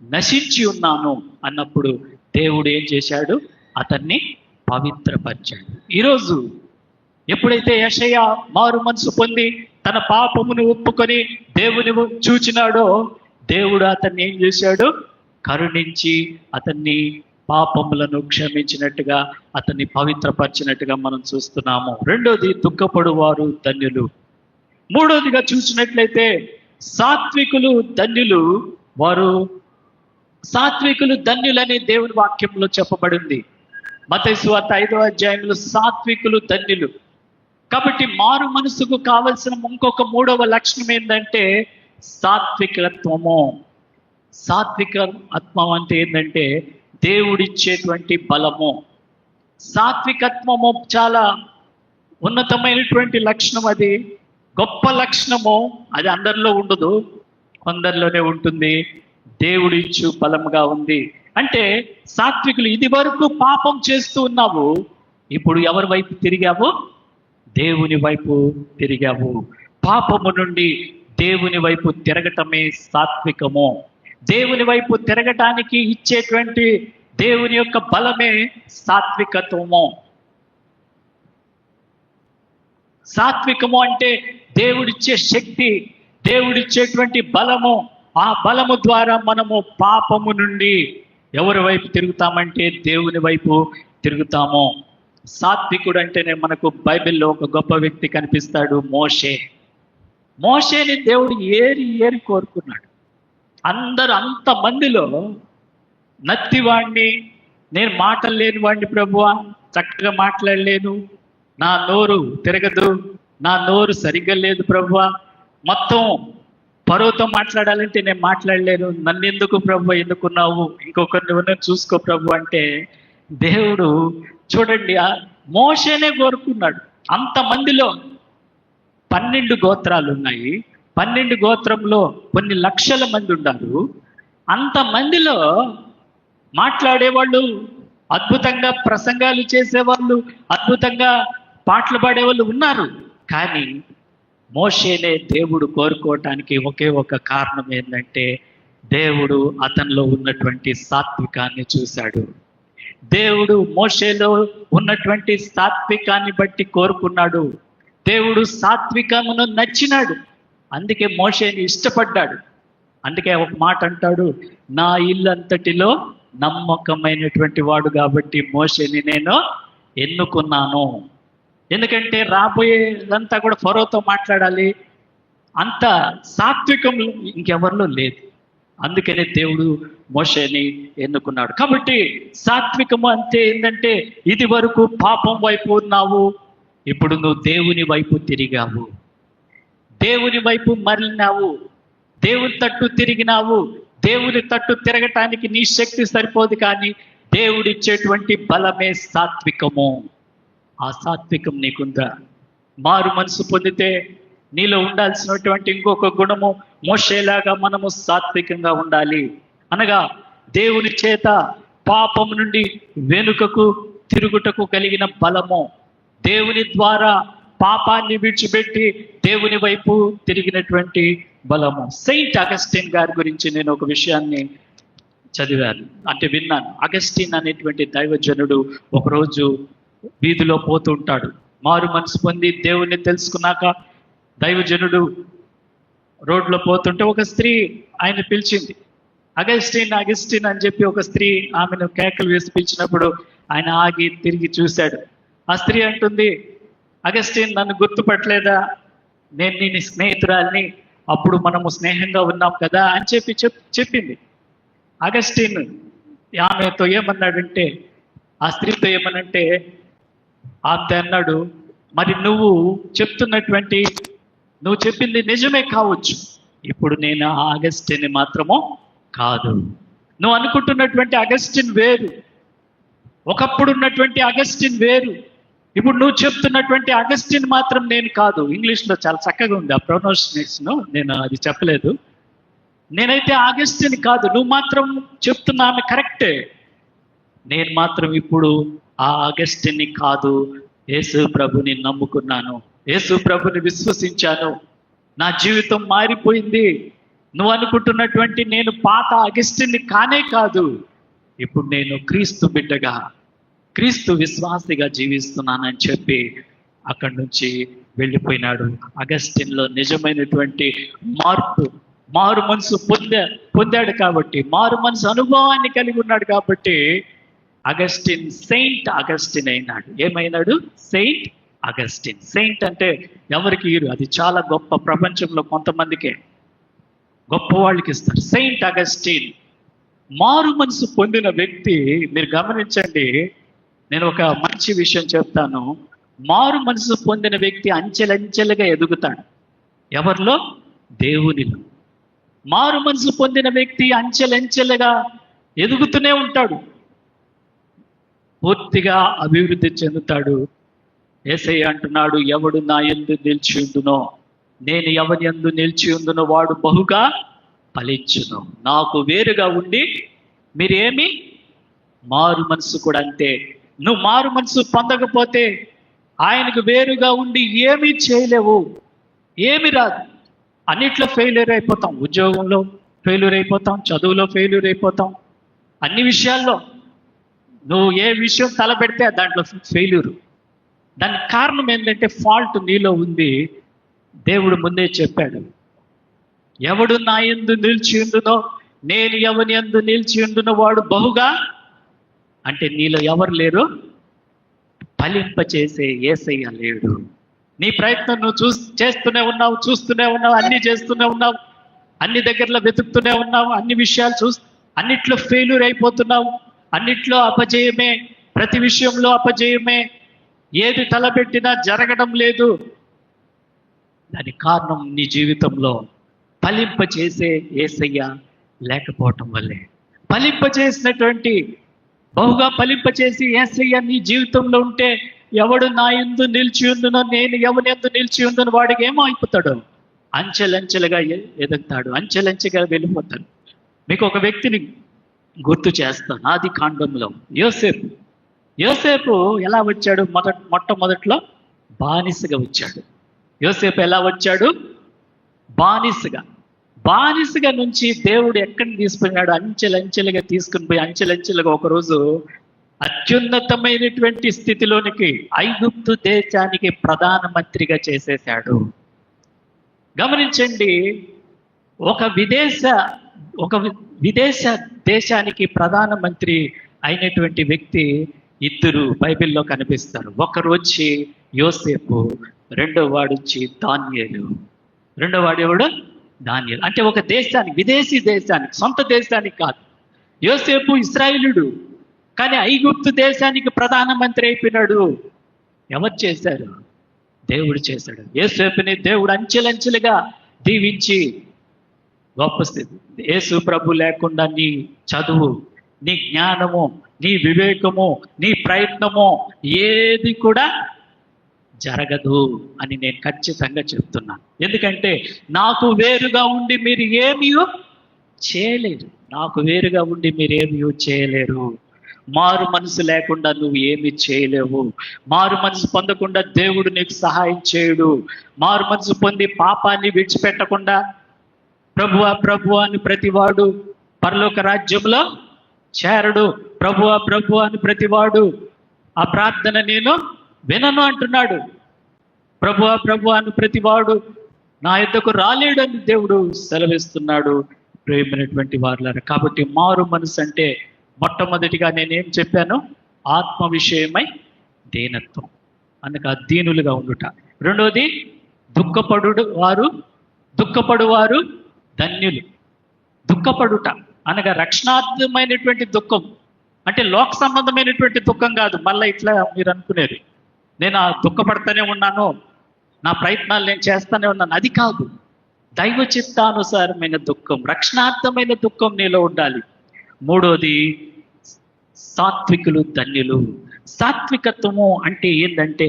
నశించి ఉన్నాను అన్నప్పుడు దేవుడు ఏం చేశాడు? అతన్ని పవిత్రపరిచాడు. ఈరోజు ఎప్పుడైతే యెషయా మారు మనసు పొంది తన పాపమును ఒప్పుకొని దేవుని చూచినాడో, దేవుడు అతన్ని ఏం చేశాడు? కరుణించి అతన్ని పాపములను క్షమించినట్టుగా, అతన్ని పవిత్రపరిచినట్టుగా మనం చూస్తున్నాము. రెండోది, దుఃఖపడువారు ధన్యులు. మూడోదిగా చూసినట్లయితే సాత్వికులు ధన్యులు, వారు సాత్వికులు ధన్యులని దేవుని వాక్యంలో చెప్పబడింది. మత్తయి సువార్త 5వ అధ్యాయంలో సాత్వికులు ధన్యులు. కాబట్టి మారు మనసుకు కావలసిన ఇంకొక మూడవ లక్షణం ఏంటంటే సాత్వికత్వము. సాత్వికత్వం అంటే ఏంటంటే దేవుడిచ్చేటువంటి బలము. సాత్వికత్వము చాలా ఉన్నతమైనటువంటి లక్షణం, అది గొప్ప లక్షణము. అది అందరిలో ఉండదు, కొందరిలోనే ఉంటుంది. దేవుడిచ్చు బలముగా ఉంది. అంటే సాత్వికులు, ఇది వరకు పాపం చేస్తూ ఉన్నావు, ఇప్పుడు ఎవరి వైపు తిరిగావు? దేవుని వైపు తిరిగావు. పాపము నుండి దేవుని వైపు తిరగటమే సాత్వికము. దేవుని వైపు తిరగటానికి ఇచ్చేటువంటి దేవుని యొక్క బలమే సాత్వికత్వము. సాత్వికము అంటే దేవుడిచ్చే శక్తి, దేవుడిచ్చేటువంటి బలము. ఆ బలము ద్వారా మనము పాపము నుండి ఎవరి వైపు తిరుగుతామంటే దేవుని వైపు తిరుగుతాము. సాత్వికుడు అంటేనే మనకు బైబిల్లో ఒక గొప్ప వ్యక్తి కనిపిస్తాడు, మోషే. మోషేని దేవుడు ఏరి కోరుకున్నాడు. అంతమందిలో నత్తివాణ్ణి, నేను మాటలు లేని వాడిని ప్రభువా, చక్కగా మాట్లాడలేను, నా నోరు తిరగదు, నా నోరు సరిగ్గా లేదు ప్రభువా, మొత్తం పరోతో మాట్లాడాలంటే నేను మాట్లాడలేను, నన్ను ఎందుకు ప్రభు ఎన్నుకున్నావు, ఇంకొకరిని చూసుకో ప్రభు అంటే దేవుడు చూడండి, మోషేనే కోరుకున్నాడు. అంతమందిలో 12 గోత్రాలు ఉన్నాయి. 12 గోత్రంలో కొన్ని లక్షల మంది ఉన్నారు. అంతమందిలో మాట్లాడేవాళ్ళు, అద్భుతంగా ప్రసంగాలు చేసేవాళ్ళు, అద్భుతంగా పాటలు పాడేవాళ్ళు ఉన్నారు. కానీ మోషేనే దేవుడు కోరుకోవటానికి ఒకే ఒక కారణం ఏంటంటే, దేవుడు అతనిలో ఉన్నటువంటి సాత్వికాన్ని చూశాడు. దేవుడు మోషేలో ఉన్నటువంటి సాత్వికాన్ని బట్టి కోరుకున్నాడు. దేవుడు సాత్వికమును నచ్చినాడు. అందుకే మోషేని ఇష్టపడ్డాడు. అందుకే ఒక మాట అంటాడు, నా ఇల్లంతటిలో నమ్మకమైనటువంటి వాడు కాబట్టి మోషేని నేను ఎన్నుకున్నాను. ఎందుకంటే రాబోయేదంతా కూడా ఫరోతో మాట్లాడాలి. అంత సాత్వికం ఇంకెవరిలో లేదు. అందుకనే దేవుడు మోషేని ఎన్నుకున్నాడు. కాబట్టి సాత్వికము అంటే ఏంటంటే, ఇది వరకు పాపం వైపు ఉన్నావు, ఇప్పుడు నువ్వు దేవుని వైపు తిరిగావు, దేవుని వైపు మరలినావు, దేవుని తట్టు తిరిగినావు. దేవుని తట్టు తిరగటానికి నీ శక్తి సరిపోదు, కానీ దేవుడిచ్చేటువంటి బలమే సాత్వికము. ఆ సాత్వికం నీకుందా? మారు మనసు పొందితే నీలో ఉండాల్సినటువంటి ఇంకొక గుణము, మోషేలాగా మనము సాత్వికంగా ఉండాలి. అనగా దేవుని చేత పాపం నుండి వెనుకకు తిరుగుటకు కలిగిన బలము, దేవుని ద్వారా పాపాన్ని విడిచిపెట్టి దేవుని వైపు తిరిగినటువంటి బలము. సెయింట్ అగస్టిన్ గారి గురించి నేను ఒక విషయాన్ని చదివాను, అంటే విన్నాను. అగస్టిన్ అనేటువంటి దైవజనుడు ఒకరోజు వీధిలో పోతుంటాడు. మారు మనసు పొంది దేవుణ్ణి తెలుసుకున్నాక దైవజనుడు రోడ్లో పోతుంటే ఒక స్త్రీ ఆయన పిలిచింది. అగస్టిన్ అగస్టిన్ అని చెప్పి ఒక స్త్రీ ఆమెను కేకలు వేసి పిలిచినప్పుడు ఆయన ఆగి తిరిగి చూశాడు. ఆ స్త్రీ అంటుంది, అగస్టిన్ నన్ను గుర్తుపట్టలేదా? నేను నీ స్నేహితురాల్ని, అప్పుడు మనము స్నేహంగా ఉన్నాం కదా అని చెప్పింది. అగస్టిన్ ఆమెతో ఏమన్నాడంటే, ఆ స్త్రీతో ఏమనంటే, ఆమె అన్నాడు, మరి నువ్వు చెప్పింది నిజమే కావచ్చు, ఇప్పుడు నేను ఆ అగస్టిన్ మాత్రము కాదు. నువ్వు అనుకుంటున్నటువంటి అగస్టిన్ వేరు, ఒకప్పుడు ఉన్నటువంటి అగస్టిన్ వేరు, ఇప్పుడు నువ్వు చెప్తున్నటువంటి అగస్టిన్ మాత్రం నేను కాదు. ఇంగ్లీష్లో చాలా చక్కగా ఉంది ఆ ప్రొనౌన్సియేషన్, నేను అది చెప్పలేదు. నేనైతే అగస్టిన్ కాదు, నువ్వు మాత్రం చెప్తున్నాను కరెక్టే, నేను మాత్రం ఇప్పుడు ఆ అగస్టిన్ని కాదు, యేసు ప్రభుని నమ్ముకున్నాను, యేసు ప్రభుని విశ్వసించాను, నా జీవితం మారిపోయింది. నువ్వు అనుకుంటున్నటువంటి నేను పాత అగస్టిన్ని కానే కాదు, ఇప్పుడు నేను క్రీస్తు బిడ్డగా, క్రీస్తు విశ్వాసిగా జీవిస్తున్నానని చెప్పి అక్కడి నుంచి వెళ్ళిపోయినాడు. అగస్టిన్లో నిజమైనటువంటి మారు మనసు పొందాడు కాబట్టి, మారు మనసు అనుభవాన్ని కలిగి ఉన్నాడు కాబట్టి అగస్టిన్ సెయింట్ అగస్టిన్ అయినాడు. ఏమైనాడు? Saint Augustine. సెయింట్ అంటే ఎవరికి ఇరు, అది చాలా గొప్ప, ప్రపంచంలో కొంతమందికే గొప్ప వాళ్ళకి ఇస్తారు. సెయింట్ అగస్టిన్ మారు మనసు పొందిన వ్యక్తి. మీరు గమనించండి, నేను ఒక మంచి విషయం చెప్తాను. మారు మనసు పొందిన వ్యక్తి అంచెలంచెలుగా ఎదుగుతాడు. ఎవరిలో? దేవునిలో. మారు మనసు పొందిన వ్యక్తి అంచెలంచెలుగా ఎదుగుతూనే ఉంటాడు, పూర్తిగా అభివృద్ధి చెందుతాడు. యేసయ్య అంటున్నాడు, ఎవడు నా యందు నిలిచి ఉండునో, నేను ఎవరి యందు నిలిచి ఉండునో వాడు బహుగా ఫలించును. నాకు వేరుగా ఉండి మీరేమి? మారు మనసు కూడా అంతే. నువ్వు మారు మనసు పొందకపోతే ఆయనకు వేరుగా ఉండి ఏమీ చేయలేవు, ఏమి రాదు. అన్నిట్లో ఫెయిల్యూర్ అయిపోతాం. ఉద్యోగంలో ఫెయిల్యూర్ అయిపోతాం, చదువులో ఫెయిల్యూర్ అయిపోతాం, అన్ని విషయాల్లో నువ్వు ఏ విషయం తలపెడితే దాంట్లో ఫెయిల్యూరు. దానికి కారణం ఏంటంటే ఫాల్ట్ నీలో ఉంది. దేవుడు ముందే చెప్పాడు, ఎవడు నా యందు నిలిచి ఉండునో, నేను ఎవని యందు నిలిచి ఉండునో వాడు బహుగా, అంటే నీలో ఎవరు లేరు? ఫలింపచేసే యేసయ్య లేడు. నీ ప్రయత్నం నువ్వు చేస్తూనే ఉన్నావు, అన్ని చేస్తూనే ఉన్నావు, అన్ని దగ్గరలో వెతుకుతూనే ఉన్నావు, అన్ని విషయాలు అన్నిట్లో ఫెయిల్యూర్ అయిపోతున్నావు, అన్నిట్లో అపజయమే, ప్రతి విషయంలో అపజయమే, ఏది తలపెట్టినా జరగడం లేదు. దానికి కారణం నీ జీవితంలో ఫలింపచేసే యేసయ్య లేకపోవటం వల్లే. ఫలింపచేసినటువంటి బహుగా ఫలింపచేసి యేసయ్య నీ జీవితంలో ఉంటే ఎవడు నా యందు నిలిచి ఉండునో నేను ఎవరి యందు నిలిచి ఉండునో వాడికి ఏమో అయిపోతాడు, అంచెలంచెలుగా ఎదుగుతాడు, అంచెలంచెగా వెళ్ళిపోతాడు. మీకు ఒక వ్యక్తిని గుర్తు చేస్తాను. ఆది కాండంలో యోసేపు. యోసేపు ఎలా వచ్చాడు? మొట్టమొదట్లో బానిసగా వచ్చాడు. యోసేపు ఎలా వచ్చాడు? బానిసగా నుంచి దేవుడు ఎక్కడిని తీసుకున్నాడు? అంచెలంచెలుగా తీసుకుని పోయి అంచెలంచెలుగా ఒకరోజు అత్యున్నతమైనటువంటి స్థితిలోనికి ఐగుప్తు దేశానికి ప్రధానమంత్రిగా చేసేశాడు. గమనించండి, ఒక విదేశ దేశానికి ప్రధానమంత్రి అయినటువంటి వ్యక్తి ఇద్దరు బైబిల్లో కనిపిస్తారు. ఒకరు వచ్చి యోసేపు, రెండో వాడు వచ్చి దానియేలు. రెండో వాడు ఎవడు? దానియేలు. అంటే ఒక దేశానికి, విదేశీ దేశానికి, సొంత దేశానికి కాదు. యోసేపు ఇశ్రాయేలుడు, కానీ ఐగుప్తు దేశానికి ప్రధానమంత్రి అయిపోయినాడు. ఎవరు చేశారు? దేవుడు చేశాడు. యోసేపుని దేవుడు అంచెలంచెలుగా దీవించి గొప్ప స్థితి. యేసు ప్రభు లేకుండా నీ చదువు, నీ జ్ఞానము, నీ వివేకము, నీ ప్రయత్నము ఏది కూడా జరగదు అని నేను ఖచ్చితంగా చెప్తున్నాను. ఎందుకంటే నాకు వేరుగా ఉండి మీరు ఏమీ చేయలేరు. నాకు వేరుగా ఉండి మీరు ఏమీ చేయలేరు. మారు మనసు లేకుండా నువ్వు ఏమి చేయలేవు. మారు మనసు పొందకుండా దేవుడు నీకు సహాయం చేయడు. మారు మనసు పొంది పాపాన్ని విడిచిపెట్టకుండా ప్రభువా ప్రభువా అని ప్రతివాడు పరలోక రాజ్యంలో చేరడు. ప్రభువా ప్రభువా అని ప్రతివాడు ఆ ప్రార్థన నేను వినను అంటున్నాడు. ప్రభువా ప్రభువా అని ప్రతివాడు నా యొద్దకు రాలేడు అని దేవుడు సెలవిస్తున్నాడు. ప్రేమైనటువంటి వారులారా, కాబట్టి మారు మనసు అంటే మొట్టమొదటిగా నేనేం చెప్పాను? ఆత్మ విషయమై దీనత్వం, అనగా దీనులుగా ఉండుట. రెండోది దుఃఖపడువారు ధన్యులు. దుఃఖపడుట అనగా రక్షణార్థమైనటువంటి దుఃఖం, అంటే లోక సంబంధమైనటువంటి దుఃఖం కాదు. మళ్ళీ ఇట్లా మీరు అనుకునేది నేను దుఃఖపడతానే ఉన్నాను, నా ప్రయత్నాలు నేను చేస్తానే ఉన్నాను, అది కాదు. దైవ చిత్తానుసారమైన దుఃఖం, రక్షణార్థమైన దుఃఖం నీలో ఉండాలి. మూడోది సాత్వికులు ధన్యులు. సాత్వికత్వము అంటే ఏంటంటే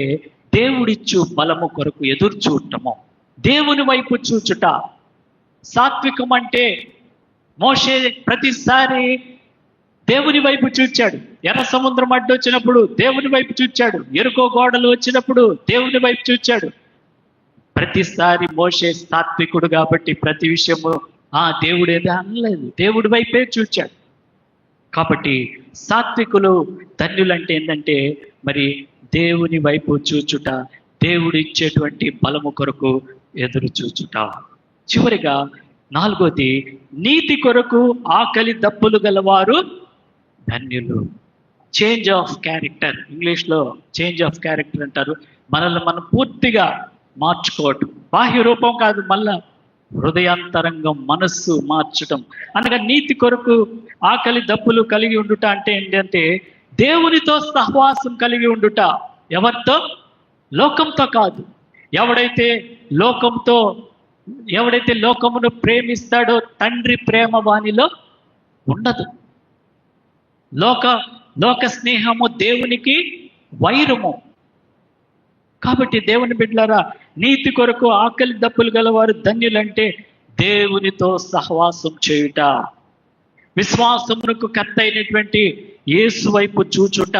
దేవుడిచ్చు బలము కొరకు ఎదురు చూడటము, దేవుని వైపు చూచుట. సాత్వికం అంటే మోషే ప్రతిసారి దేవుని వైపు చూచాడు. ఎర్ర సముద్రం అడ్డు వచ్చినప్పుడు దేవుని వైపు చూచాడు. ఎరుకో గోడలు వచ్చినప్పుడు దేవుని వైపు చూచాడు. ప్రతిసారి మోషే సాత్వికుడు కాబట్టి ప్రతి విషయము దేవుడు ఏదో అనలేదు, దేవుడి వైపే చూచాడు. కాబట్టి సాత్వికులు ధన్యులు అంటే ఏంటంటే మరి దేవుని వైపు చూచుట, దేవుడు ఇచ్చేటువంటి బలము కొరకు ఎదురు చూచుట. చివరిగా నాలుగోది నీతి కొరకు ఆకలి దప్పులు గలవారు ధన్యులు. చేంజ్ ఆఫ్ క్యారెక్టర్, ఇంగ్లీష్లో చేంజ్ ఆఫ్ క్యారెక్టర్ అంటారు. మనల్ని మనం పూర్తిగా మార్చుకోవటం, బాహ్య రూపం కాదు, మళ్ళా హృదయాంతరంగం, మనస్సు మార్చటం. అనగా నీతి కొరకు ఆకలి దప్పులు కలిగి ఉండుట అంటే ఏంటంటే దేవునితో సహవాసం కలిగి ఉండుట. ఎవరితో? లోకంతో కాదు. ఎవడైతే లోకమును ప్రేమిస్తాడో తండ్రి ప్రేమ వానిలో ఉండదు. లోక స్నేహము దేవునికి వైరము. కాబట్టి దేవుని బిడ్డలారా, నీతి కొరకు ఆకలి దప్పులు గలవారు ధన్యులంటే దేవునితో సహవాసం చేయుట, విశ్వాసమునకు కర్త అయినటువంటి యేసు వైపు చూచుట.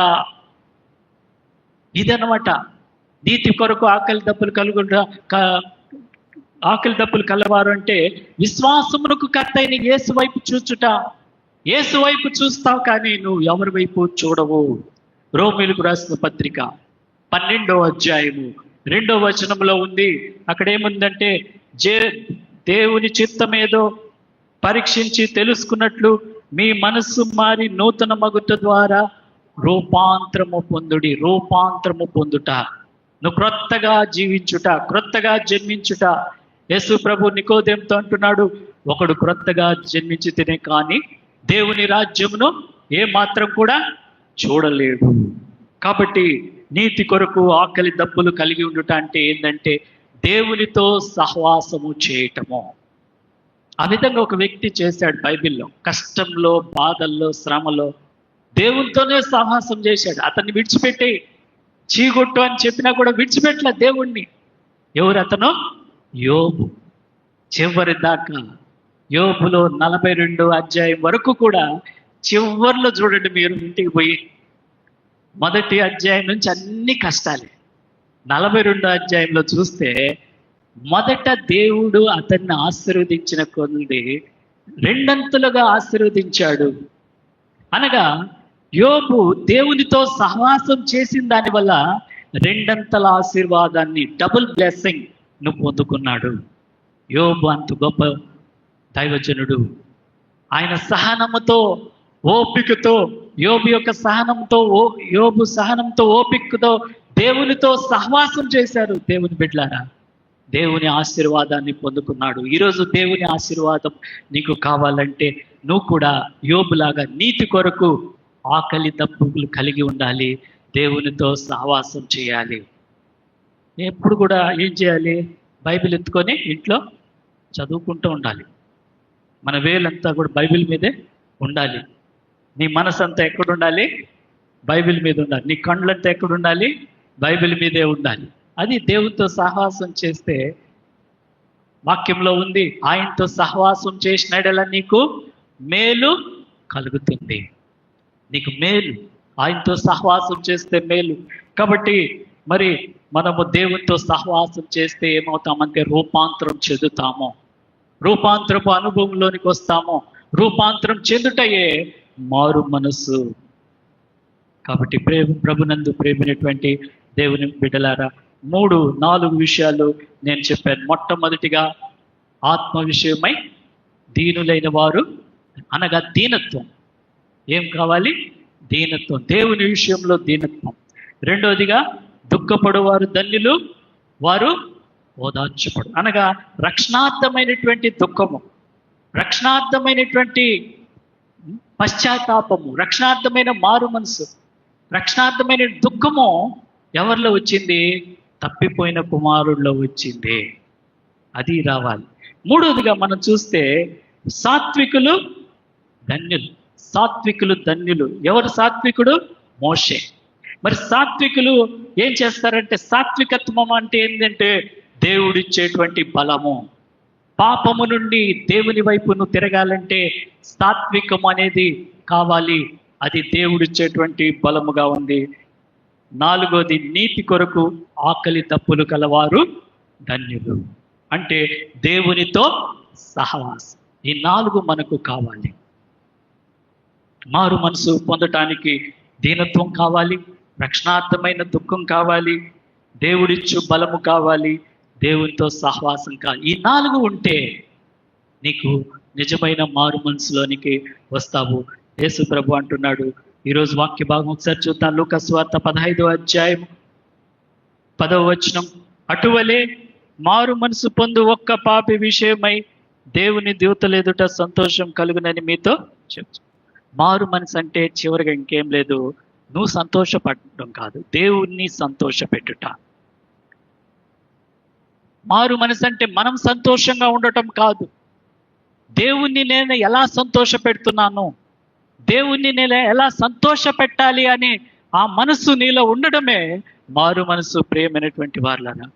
ఇదనమాట నీతి కొరకు ఆకలి దప్పులు కలవారు అంటే విశ్వాసమునకు కర్త అయిన యేసు వైపు చూచుట. యేసు వైపు చూస్తావు కానీ నువ్వు ఎవరి వైపు చూడవు. రోమీయులకు రాసిన పత్రిక 12వ అధ్యాయము 2వ వచనంలో ఉంది. అక్కడ ఏముందంటే దేవుని చిత్తమేదో పరీక్షించి తెలుసుకున్నట్లు మీ మనస్సు మారి నూతన మగుట ద్వారా రూపాంతరము పొందుట. నువ్వు క్రొత్తగా జీవించుట, క్రొత్తగా జన్మించుట. యేసు ప్రభు నికోదేముతో అంటున్నాడు, ఒకడు క్రొత్తగా జన్మించితేనే కానీ దేవుని రాజ్యమును ఏ మాత్రం కూడా చూడలేడు. కాబట్టి నీతి కొరకు ఆకలి దప్పులు కలిగి ఉండుట అంటే ఏంటంటే దేవునితో సహవాసము చేయటము. ఆ విధంగా ఒక వ్యక్తి చేశాడు బైబిల్లో. కష్టంలో, బాధల్లో, శ్రమలో దేవునితోనే సహవాసం చేశాడు. అతన్ని విడిచిపెట్టి చీగొట్టు అని చెప్పినా కూడా విడిచిపెట్టలే దేవుణ్ణి. ఎవరు అతను? యోబు. చివరి దాకా యోబులో 42 అధ్యాయం వరకు కూడా చివరిలో చూడండి మీరు ఇంటికి పోయి, మొదటి అధ్యాయం నుంచి అన్ని కష్టాలే. 42 అధ్యాయంలో చూస్తే మొదట దేవుడు అతన్ని ఆశీర్వదించిన కొద్ది రెండంతులుగా ఆశీర్వదించాడు. అనగా యోబు దేవునితో సహవాసం చేసిన దానివల్ల రెండంతల ఆశీర్వాదాన్ని, డబుల్ బ్లెస్సింగ్ ను పొందుకున్నాడు. యోబు అంత గొప్ప దైవజనుడు. ఆయన సహనముతో, ఓపికతో, యోబు యొక్క సహనంతో, యోబు సహనంతో, ఓపికతో దేవునితో సహవాసం చేశారు. దేవుని బిడ్డలారా, దేవుని ఆశీర్వాదాన్ని పొందుకున్నాడు. ఈరోజు దేవుని ఆశీర్వాదం నీకు కావాలంటే నువ్వు కూడా యోబులాగా నీతి కొరకు ఆకలి దప్పులు కలిగి ఉండాలి. దేవునితో సహవాసం చేయాలి. ఎప్పుడు కూడా ఏం చేయాలి? బైబిల్ ఎత్తుకొని ఇంట్లో చదువుకుంటూ ఉండాలి. మన వేలంతా కూడా బైబిల్ మీదే ఉండాలి. నీ మనసు అంతా ఎక్కడ ఉండాలి? బైబిల్ మీద ఉండాలి. నీ కళ్ళంతా ఎక్కడ ఉండాలి? బైబిల్ మీదే ఉండాలి. అది దేవునితో సహవాసం చేస్తే, వాక్యంలో ఉంది, ఆయనతో సహవాసం చేసినడలా నీకు మేలు కలుగుతుంది. నీకు మేలు, ఆయనతో సహవాసం చేస్తే మేలు. కాబట్టి మరి మనము దేవునితో సహవాసం చేస్తే ఏమవుతామంటే రూపాంతరం చెందుతాము. రూపాంతరపు అనుభవంలోనికి వస్తాము. రూపాంతరం చెందుటయే మారు మనసు. కాబట్టి ప్రభునందు ప్రేమైనటువంటి దేవుని బిడ్డలారా, 3-4 విషయాలు నేను చెప్పాను. మొట్టమొదటిగా ఆత్మ విషయమై దీనులైన వారు, అనగా దీనత్వం. ఏం కావాలి? దీనత్వం. దేవుని విషయంలో దీనత్వం. రెండవదిగా దుఃఖపడువారు ధన్యులు, వారు ఓదార్చబడు. అనగా రక్షణార్థమైనటువంటి దుఃఖము, రక్షణార్థమైనటువంటి పశ్చాత్తాపము, రక్షణార్థమైన మారు మనసు, రక్షణార్థమైన దుఃఖము ఎవరిలో వచ్చింది? తప్పిపోయిన కుమారుల్లో వచ్చింది. అది రావాలి. మూడవదిగా మనం చూస్తే సాత్వికులు ధన్యులు. సాత్వికులు ధన్యులు. ఎవరు సాత్వికుడు? మోషే. మరి సాత్వికులు ఏం చేస్తారంటే, సాత్వికత్వం అంటే ఏంటంటే దేవుడిచ్చేటువంటి బలము. పాపము నుండి దేవుని వైపు నువ్వు తిరగాలంటే సాత్వికం అనేది కావాలి. అది దేవుడిచ్చేటువంటి బలముగా ఉంది. 4వది నీతి కొరకు ఆకలి దప్పులు కలవారు ధన్యులు. అంటే దేవునితో సహవాసం. ఈ 4 మనకు కావాలి. మారు మనసు పొందటానికి దీనత్వం కావాలి, రక్షణార్థమైన దుఃఖం కావాలి, దేవుడిచ్చు బలము కావాలి, దేవునితో సహవాసం కావాలి. ఈ 4 ఉంటే నీకు నిజమైన మారు మనసులోనికి వస్తావు. యేసు ప్రభు అంటున్నాడు, ఈరోజు వాక్య భాగం ఒకసారి చూద్దాం. లూకా సువార్త 15వ అధ్యాయం 10వ వచనం. అటువలే మారు మనసు పొందు ఒక్క పాపి విషయమై దేవుని దూతల ఎదుట సంతోషం కలుగునని మీతో చెప్తాను. మారు మనసు అంటే చివరిగా ఇంకేం లేదు, నువ్వు సంతోషపడటం కాదు, దేవుణ్ణి సంతోషపెట్టుట. మారు మనసు అంటే మనం సంతోషంగా ఉండటం కాదు, దేవుణ్ణి నేను ఎలా సంతోష పెడుతున్నాను, దేవుణ్ణి నేను ఎలా సంతోష పెట్టాలి అని ఆ మనసు నీలో ఉండడమే మారు మనసు. ప్రియమైనటువంటి వారులారా,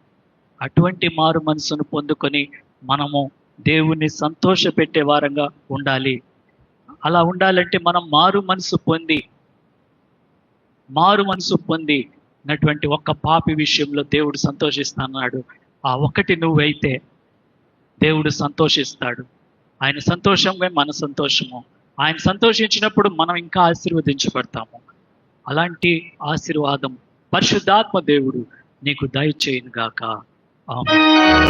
అటువంటి మారు మనసును పొందుకొని మనము దేవుణ్ణి సంతోష పెట్టే వారంగా ఉండాలి. అలా ఉండాలంటే మనం మారు మనసు పొందినటువంటి ఒక్క పాపి విషయంలో దేవుడు సంతోషిస్తున్నాడు. ఆ ఒక్కటి నువ్వైతే దేవుడు సంతోషిస్తాడు. ఆయన సంతోషమే మన సంతోషము. ఆయన సంతోషించినప్పుడు మనం ఇంకా ఆశీర్వదించబడతాము. అలాంటి ఆశీర్వాదం పరిశుద్ధాత్మ దేవుడు నీకు దయచేయును గాక. ఆమేన్.